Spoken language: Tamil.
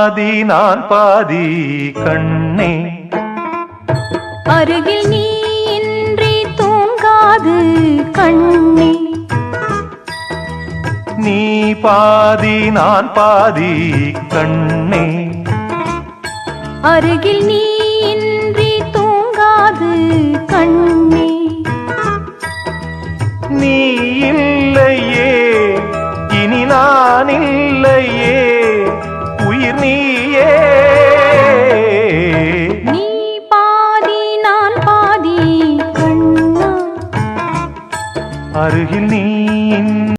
பாதி நான் பாதி கண்ணே. அருகில் நீ இன்றி தூங்காது கண்ணே. நீ பாதி நான் பாதி கண்ணே. அருகில் நீ இன்றி தூங்காது கண்ணே. நீ இல்லை